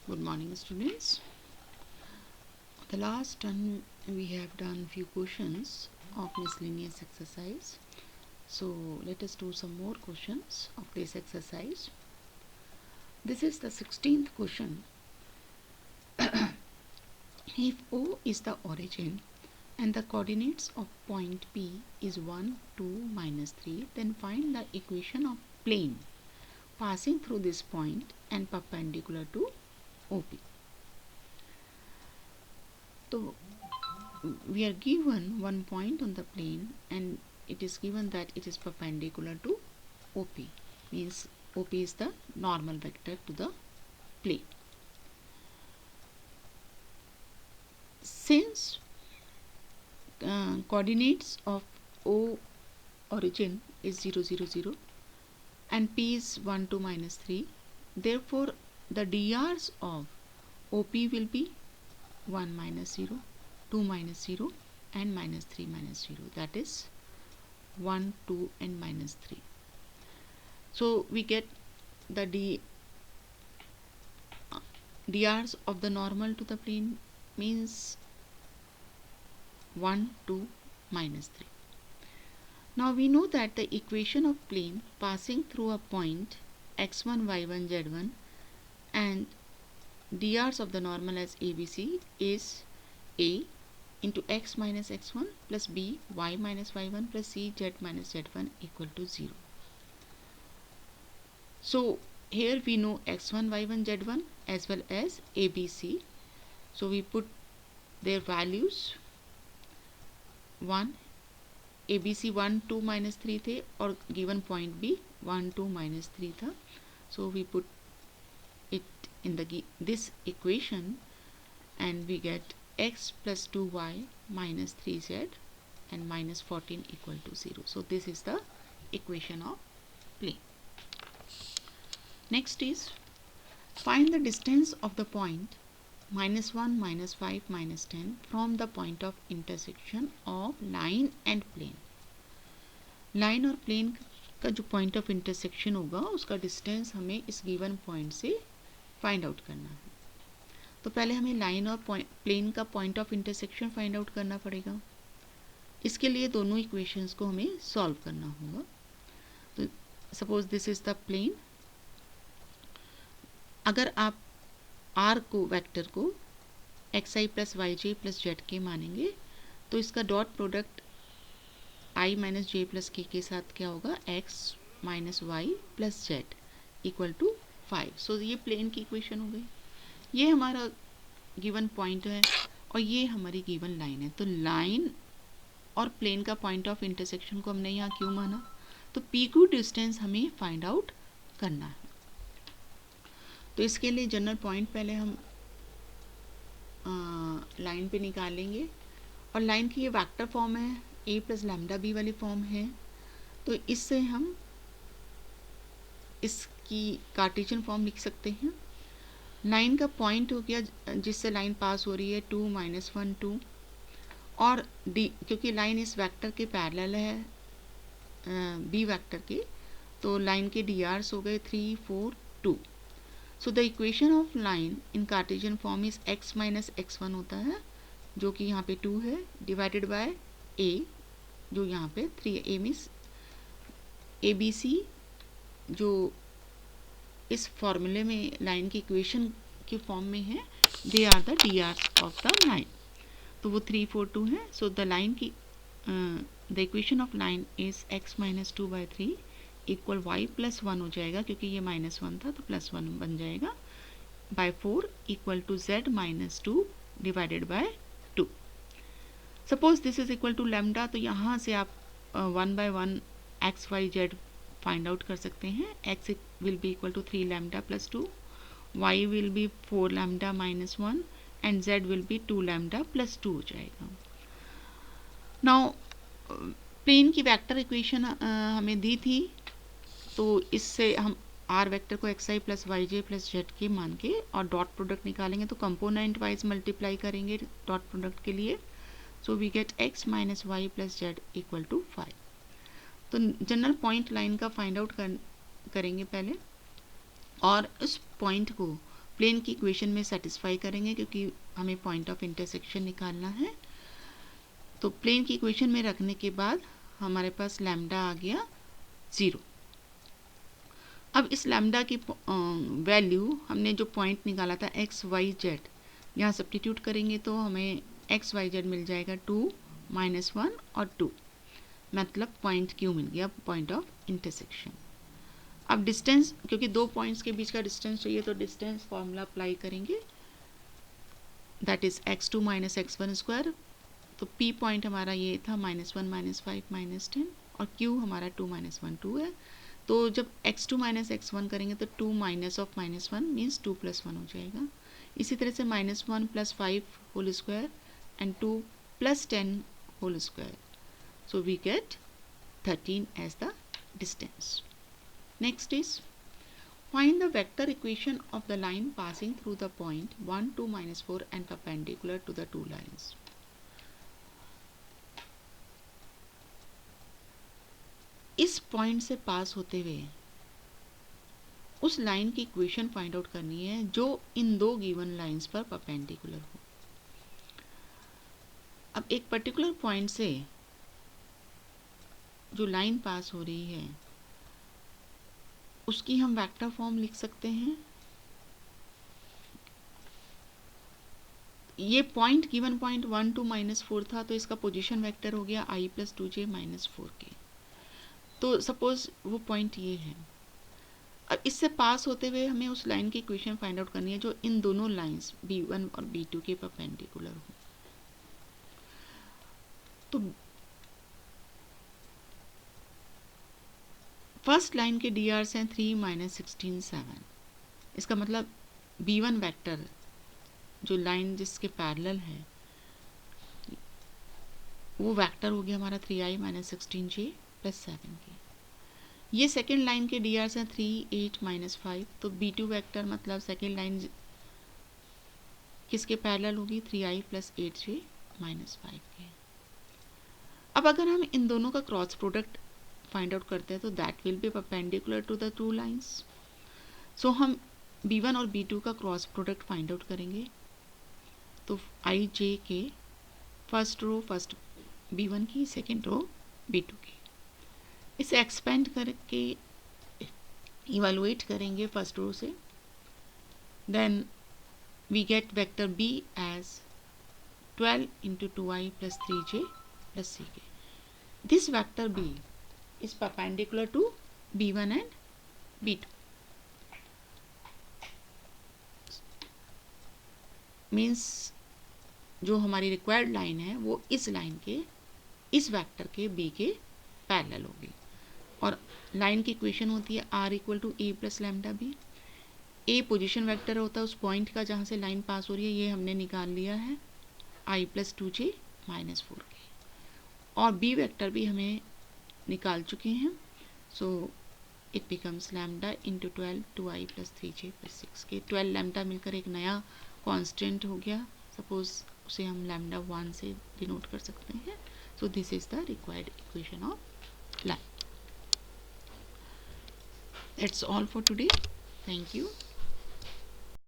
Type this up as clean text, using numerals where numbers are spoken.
Good morning, students. The last time we have done few questions of miscellaneous exercise. So let us do some more questions of this exercise. This is the 16th question. If O is the origin and the coordinates of point P is 1, 2, minus 3, then find the equation of plane passing through this point and perpendicular to OP. So we are given one point on the plane and it is given that it is perpendicular to OP, means OP is the normal vector to the plane. Since coordinates of O origin is 0, 0, 0 and P is 1, 2, minus 3, therefore the DRs of OP will be 1, minus 0, 2, minus 0 and minus 3, minus 0, that is 1, 2 and minus 3. So we get the DRs of the normal to the plane means 1, 2, minus 3. Now we know that the equation of plane passing through a point x1, y1, z1 and DRs of the normal as ABC is A into x minus x1 plus B y minus y1 plus C z minus z1 equal to 0. So here we know x1, y1, z1 as well as ABC. So we put their values. 1 ABC 1, 2, minus 3 थे और given point B 1, 2, minus 3 था. So we put it in this equation and we get x plus 2y minus 3z and minus 14 equal to 0. So this is the equation of plane. Next is find the distance of the point minus 1, minus 5, minus 10 from the point of intersection of line and plane. Line और plane का जो point of intersection होगा उसका distance हमें इस given point से find out करना है. तो पहले हमें लाइन और प्लेन का point of intersection find out करना पड़ेगा. इसके लिए दोनों इक्वेशंस को हमें सॉल्व करना होगा. तो suppose this is the plane. अगर आप आर को वेक्टर को x i plus y j plus z k मानेंगे तो इसका dot product i minus j plus k साथ क्या होगा x minus y plus z equal to 5. So ये प्लेन की इक्वेशन हो गई. ये हमारा गिवन पॉइंट है और ये हमारी गिवन लाइन है. तो लाइन और प्लेन का पॉइंट ऑफ इंटरसेक्शन को हमने यहाँ क्यों माना? तो पी क्यू डिस्टेंस हमें फाइंड आउट करना है. तो इसके लिए जनरल पॉइंट पहले हम लाइन पे निकालेंगे और लाइन की ये वेक्टर फॉर्म है a प्लस लैम्डा बी वाली फॉर्म है. तो इससे हम इसकी कार्टेशियन फॉर्म लिख सकते हैं. लाइन का पॉइंट हो गया जिससे लाइन पास हो रही है 2, माइनस 1, 2 और डी, क्योंकि लाइन इस वेक्टर के पैरेलल है बी वेक्टर के, तो लाइन के डी आर्स हो गए 3, 4, 2. So the equation of line in Cartesian form is x minus x1 होता है जो कि यहाँ पे 2 है डिवाइडेड बाय a जो यहाँ पे 3 a means a b c जो इस फॉर्मूले में लाइन की इक्वेशन के फॉर्म में है they are the D R's of the line. तो वो 3, 4, 2 है. सो द लाइन की the equation of line is x minus 2/3 equal y plus 1 हो जाएगा क्योंकि ये माइनस 1 था तो प्लस 1 बन जाएगा by 4 equal to z minus 2 divided by 2. Suppose this is equal to lambda. तो यहाँ से आप 1 by 1 x y z find out कर सकते हैं. x will be equal to 3 lambda plus 2, y will be 4 lambda minus 1 and z will be 2 lambda plus 2 हो जाएगा. Now plane की वेक्टर इक्वेशन हमें दी थी तो इससे हम आर वेक्टर को x i plus y j plus z k मान के और डॉट प्रोडक्ट निकालेंगे तो कंपोनेंट वाइज मल्टीप्लाई करेंगे डॉट प्रोडक्ट के लिए. So we get x minus y plus z equal to 5. तो जनरल पॉइंट लाइन का फाइंड आउट करेंगे पहले और उस पॉइंट को प्लेन की इक्वेशन में सेटिस्फाई करेंगे क्योंकि हमें पॉइंट ऑफ इंटरसेक्शन निकालना है। तो प्लेन की इक्वेशन में रखने के बाद हमारे पास लैम्डा आ गया 0। अब इस लैम्डा की वैल्यू हमने जो पॉइंट निकाला था एक्स वाई जेड, यहाँ सब्स्टिट्यूट करेंगे तो हमें एक्स वाई जेड मिल जाएगा 2 -1 और 2, मतलब पॉइंट क्यू मिल गया, पॉइंट ऑफ इंटरसेक्शन। अब डिस्टेंस, क्योंकि दो पॉइंट्स के बीच का डिस्टेंस चाहिए तो डिस्टेंस फॉर्मूला अप्लाई करेंगे, that is x2 - x1 square. तो p पॉइंट हमारा ये था -1 -5 -10 और q हमारा 2 - 1 2 है। तो जब x2 - x1 करेंगे तो 2 माइनस ऑफ -1 मीन्स 2 + 1 हो जाएगा। इसी तरह से -1 + 5 whole square and 2 + 10 whole square, so we get 13 as the distance. Next is find the vector equation of the line passing through the point 1, 2, -4 and perpendicular to the two lines. इस point से पास होते हुए उस line की equation find out करनी है जो इन दो गिवन लाइंस पर परपेंडिकुलर हो। अब एक पर्टिकुलर पॉइंट से जो लाइन पास हो रही है उसकी हम वेक्टर फॉर्म लिख सकते हैं। ये पॉइंट गिवन पॉइंट 1, 2, -4 था, तो इसका पोजीशन वेक्टर हो गया i + 2j - 4k। तो सपोज वो पॉइंट ये है। अब इससे पास होते हुए हमें उस लाइन की इक्वेशन फाइंड आउट करनी है जो इन दोनों लाइंस b1 और b2 के परपेंडिकुलर हो। तो फर्स्ट लाइन के DRs हैं 3 - 16 7। इसका मतलब b1 वेक्टर जो लाइन जिसके पैरेलल है वो वेक्टर हो गया हमारा 3i - 16j + 7k। ये सेकेंड लाइन के DRs हैं 3 8 -5। तो b2 वेक्टर मतलब सेकेंड लाइन किसके पैरेलल होगी 3i + 8j - 5k। अब अगर हम इन दोनों का क्रॉस प्रोडक्ट फाइंड आउट करते हैं तो that will be perpendicular to the two lines. So हम b1 और b2 का क्रॉस प्रोडक्ट फाइंड आउट करेंगे। तो i j के फर्स्ट रो फर्स्ट b1 की, सेकेंड रो b2 की, इसे एक्सपेंड करके इवेलुएट करेंगे फर्स्ट रो से। Then we get vector b as 12 × 2i + 3j + ck. This vector b is perpendicular to b1 and b2. Means जो हमारी required line है वो इस लाइन के, इस वेक्टर के b के पैरेलल होगी। और लाइन की इक्वेशन होती है r = a + λb। a position vector होता है उस पॉइंट का जहाँ से लाइन पास हो रही है, ये हमने निकाल लिया है i + 2j - 4k। और b वेक्टर भी हमें निकाल चुके हैं। So it becomes lambda × 12 2i + 3j + 6k। 12 lambda मिलकर एक नया कांस्टेंट हो गया। सपोज उसे हम लैम्डा 1 से डिनोट कर सकते हैं। So this is the required equation of line. That's all for today. Thank you.